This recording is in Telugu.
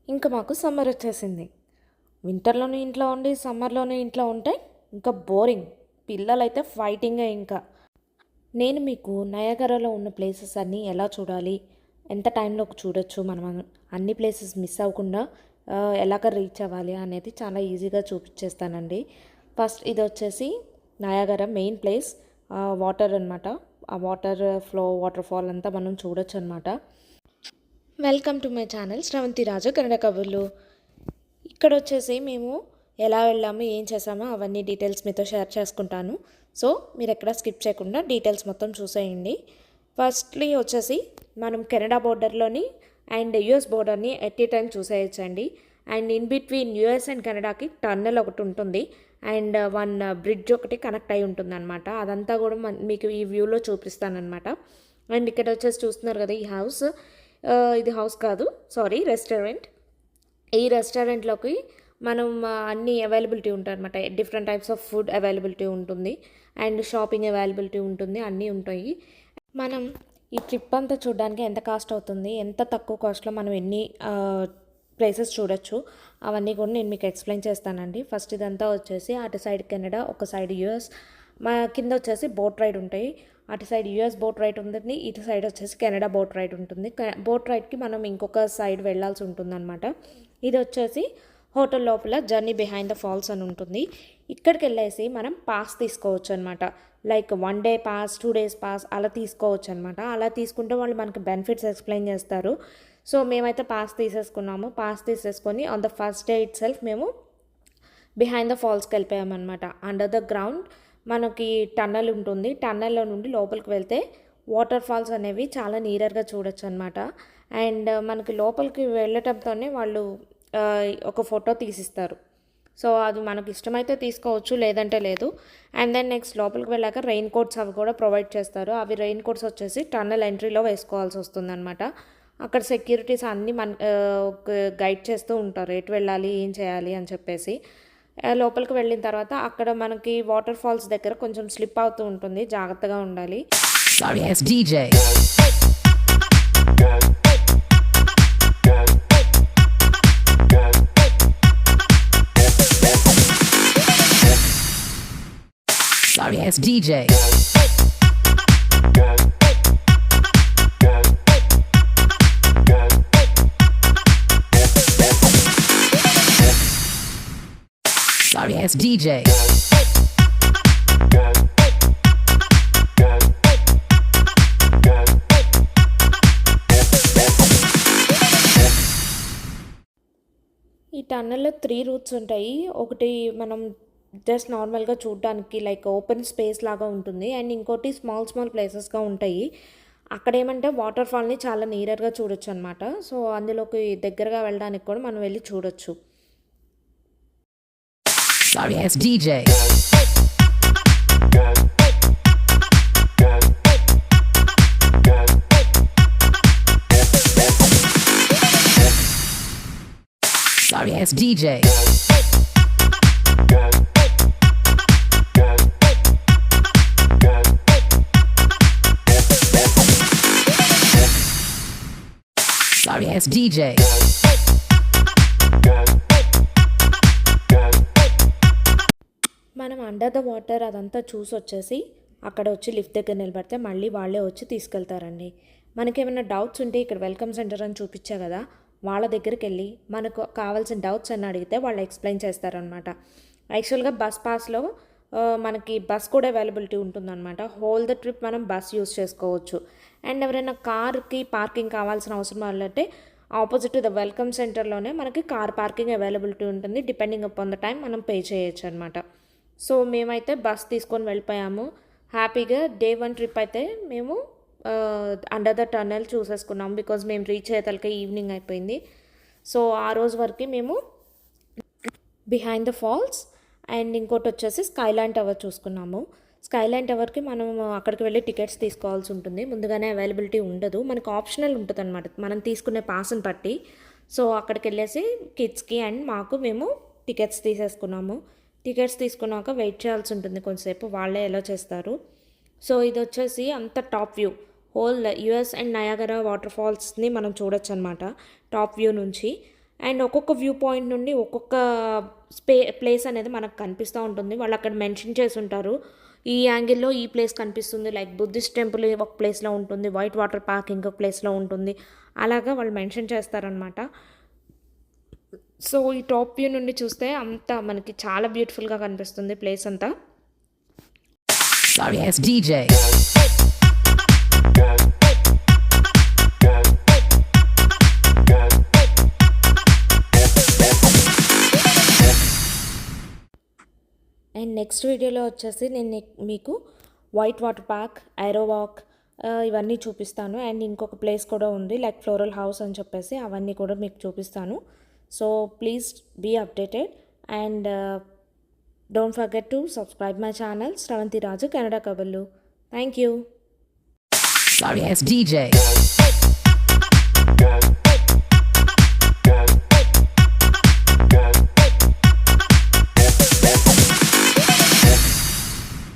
ఇంకా మాకు సమ్మర్ వచ్చేసింది. వింటర్‌లోనే ఇంట్లో ఉండి, సమ్మర్‌లోనే ఇంట్లో ఉంటే ఇంకా బోరింగ్. పిల్లలైతే ఫైటింగే ఇంకా. నేను మీకు నయాగరాలో ఉన్న ప్లేసెస్ అన్నీ ఎలా చూడాలి, ఎంత టైంలో చూడొచ్చు, మనం అన్ని ప్లేసెస్ మిస్ అవ్వకుండా ఎలాగ రీచ్ అవ్వాలి అనేది చాలా ఈజీగా చూపించేస్తానండి. ఫస్ట్ ఇది వచ్చేసి నయాగరా మెయిన్ ప్లేస్. వాటర్ అనమాట. ఆ వాటర్ ఫాల్ అంతా మనం చూడొచ్చు అనమాట. Welcome to my channel Sravanthi Raju Kannada కబుర్లు. ఇక్కడ వచ్చేసి మేము ఎలా వెళ్ళాము, ఏం చేసామో అవన్నీ డీటెయిల్స్ మీతో షేర్ చేసుకుంటాను. సో మీరు ఎక్కడ స్కిప్ చేయకుండా డీటెయిల్స్ మొత్తం చూసేయండి. ఫస్ట్లీ వచ్చేసి మనం కెనడా బోర్డర్లోని అండ్ యుఎస్ బోర్డర్ని ఎట్ ఏ టైం చూసేయచ్చండి. And in between US and కెనడాకి టన్నెల్ ఒకటి ఉంటుంది. అండ్ వన్ బ్రిడ్జ్ ఒకటి కనెక్ట్ అయి ఉంటుంది అనమాట. అదంతా కూడా మీకు ఈ వ్యూలో చూపిస్తానమాట. అండ్ ఇక్కడ వచ్చేసి చూస్తున్నారు కదా ఈ హౌస్. ఇది హౌస్ కాదు, సారీ, రెస్టారెంట్. ఈ రెస్టారెంట్లోకి మనం అన్నీ అవైలబిలిటీ ఉంటాయి అనమాట. Different types of food availability ఉంటుంది అండ్ షాపింగ్ అవైలబిలిటీ ఉంటుంది, అన్నీ ఉంటాయి. మనం ఈ ట్రిప్ అంతా చూడడానికి ఎంత కాస్ట్ అవుతుంది, ఎంత తక్కువ కాస్ట్లో మనం ఎన్ని ప్లేసెస్ చూడొచ్చు, అవన్నీ కూడా నేను మీకు ఎక్స్ప్లెయిన్ చేస్తానండి. ఫస్ట్ ఇదంతా వచ్చేసి అటు సైడ్ కెనడా, ఒక సైడ్ యుఎస్. మా కింద వచ్చేసి బోట్ రైడ్ ఉంటాయి. అటు సైడ్ యుఎస్ బోట్ రైడ్ ఉంటుంది, ఇటు సైడ్ వచ్చేసి కెనడా బోట్ రైడ్ ఉంటుంది. బోట్ రైడ్కి మనం ఇంకొక సైడ్ వెళ్ళాల్సి ఉంటుంది అనమాట. ఇది వచ్చేసి హోటల్ లోపల జర్నీ బిహైండ్ ద ఫాల్స్ అని ఉంటుంది. ఇక్కడికి వెళ్ళేసి మనం పాస్ తీసుకోవచ్చు అనమాట. Like 1 day pass, 2 days pass అలా తీసుకోవచ్చు అనమాట. అలా తీసుకుంటే వాళ్ళు మనకి బెనిఫిట్స్ ఎక్స్ప్లెయిన్ చేస్తారు. సో మేమైతే పాస్ తీసేసుకున్నాము. పాస్ తీసేసుకొని on the first day itself మేము బిహైండ్ ద ఫాల్స్కి వెళ్ళిపోయామన్నమాట. అండర్ ద గ్రౌండ్ మనకి టన్నెల్ ఉంటుంది. టన్నెల్లో నుండి లోపలికి వెళ్తే వాటర్ ఫాల్స్ అనేవి చాలా నియర్గా చూడొచ్చు అనమాట. అండ్ మనకి లోపలికి వెళ్ళటంతోనే వాళ్ళు ఒక ఫోటో తీసిస్తారు. సో అది మనకు ఇష్టమైతే తీసుకోవచ్చు, లేదంటే లేదు. అండ్ దెన్ నెక్స్ట్ లోపలికి వెళ్ళాక రెయిన్ కోట్స్ అవి కూడా ప్రొవైడ్ చేస్తారు. అవి రెయిన్ కోట్స్ వచ్చేసి టన్నెల్ ఎంట్రీలో వేసుకోవాల్సి వస్తుందన్నమాట. అక్కడ సెక్యూరిటీస్ అన్నీ గైడ్ చేస్తూ ఉంటారు, ఎటు వెళ్ళాలి, ఏం చేయాలి అని చెప్పేసి. లోపలికి వెళ్ళిన తర్వాత అక్కడ మనకి వాటర్ ఫాల్స్ దగ్గర కొంచెం స్లిప్ అవుతూ ఉంటుంది, జాగ్రత్తగా ఉండాలి. Sorry, it's DJ. Sorry, it's DJ. Sorry, it's DJ. ఈ టన్నెల్లో 3 రూట్స్ ఉంటాయి. ఒకటి మనం జస్ట్ నార్మల్గా చూడడానికి లైక్ ఓపెన్ స్పేస్ లాగా ఉంటుంది. అండ్ ఇంకోటి స్మాల్ ప్లేసెస్గా ఉంటాయి. అక్కడ ఏమంటే వాటర్ ఫాల్ని చాలా నియర్గా చూడొచ్చు అనమాట. సో అందులోకి దగ్గరగా వెళ్ళడానికి కూడా మనం వెళ్ళి చూడొచ్చు. Sorry, it's DJ. Sorry, it's DJ. Sorry, it's DJ. మనం అండర్ ద వాటర్ అదంతా చూసి వచ్చేసి అక్కడ వచ్చి లిఫ్ట్ దగ్గర నిలబడితే మళ్ళీ వాళ్ళే వచ్చి తీసుకెళ్తారండి. మనకేమైనా డౌట్స్ ఉంటే ఇక్కడ వెల్కమ్ సెంటర్ అని చూపించా కదా, వాళ్ళ దగ్గరికి వెళ్ళి మనకు కావాల్సిన డౌట్స్ అని అడిగితే వాళ్ళు ఎక్స్ప్లెయిన్ చేస్తారనమాట. యాక్చువల్గా బస్ పాస్లో మనకి బస్ కూడా అవైలబిలిటీ ఉంటుందన్నమాట. హోల్ ద ట్రిప్ మనం బస్ యూస్ చేసుకోవచ్చు. అండ్ ఎవరైనా కార్కి పార్కింగ్ కావాల్సిన అవసరం వాళ్ళంటే ఆపోజిట్ ద వెల్కమ్ సెంటర్లోనే మనకి కార్ పార్కింగ్ అవైలబిలిటీ ఉంటుంది. డిపెండింగ్ అపాన్ ద టైం మనం పే చేయొచ్చు అనమాట. సో మేమైతే బస్ తీసుకొని వెళ్ళిపోయాము హ్యాపీగా. డే 1 ట్రిప్ అయితే మేము అండర్ ద టన్నెల్ చూసేసుకున్నాము. బికాజ్ మేము రీచ్ అయ్యేతలకే ఈవినింగ్ అయిపోయింది. సో ఆ రోజు వరకు మేము బిహైండ్ ద ఫాల్స్ అండ్ ఇంకోటి వచ్చేసి స్కైలాండ్ టవర్ చూసుకున్నాము. స్కైలాండ్ టవర్కి మనం అక్కడికి వెళ్ళి టికెట్స్ తీసుకోవాల్సి ఉంటుంది. ముందుగానే అవైలబిలిటీ ఉండదు, మనకు ఆప్షనల్ ఉంటుంది అనమాట మనం తీసుకునే పాస్ని బట్టి. సో అక్కడికి వెళ్ళేసి కిడ్స్కి అండ్ మాకు మేము టికెట్స్ తీసేసుకున్నాము. టికెట్స్ తీసుకున్నాక వెయిట్ చేయాల్సి ఉంటుంది కొంతసేపు, వాళ్ళే ఎలా చేస్తారు. సో ఇది వచ్చేసి అంత top view, whole US and Niagara water ఫాల్స్ని మనం చూడొచ్చు అనమాట టాప్ వ్యూ నుంచి. అండ్ ఒక్కొక్క వ్యూ పాయింట్ నుండి ఒక్కొక్క ప్లేస్ అనేది మనకు కనిపిస్తూ ఉంటుంది. వాళ్ళు అక్కడ మెన్షన్ చేసి ఉంటారు, ఈ యాంగిల్లో ఈ ప్లేస్ కనిపిస్తుంది, లైక్ బుద్ధిస్ట్ టెంపుల్ ఒక ప్లేస్లో ఉంటుంది, వైట్ వాటర్ పార్క్ ఇంకొక ప్లేస్లో ఉంటుంది, అలాగా వాళ్ళు మెన్షన్ చేస్తారనమాట. సో ఈ టాప్ వ్యూ నుండి చూస్తే అంతా మనకి చాలా బ్యూటిఫుల్గా కనిపిస్తుంది ప్లేస్ అంతా. Sorry ass DJ. And next వీడియోలో వచ్చేసి నేను మీకు వైట్ వాటర్ పార్క్, ఐరో వాక్ ఇవన్నీ చూపిస్తాను. అండ్ ఇంకొక ప్లేస్ కూడా ఉంది లైక్ ఫ్లోరల్ హౌస్ అని చెప్పేసి, అవన్నీ కూడా మీకు చూపిస్తాను. So please be updated and don't forget to subscribe my channel Sravanthi Raju Kannada కబుర్లు. Thank you. Sorry ass DJ.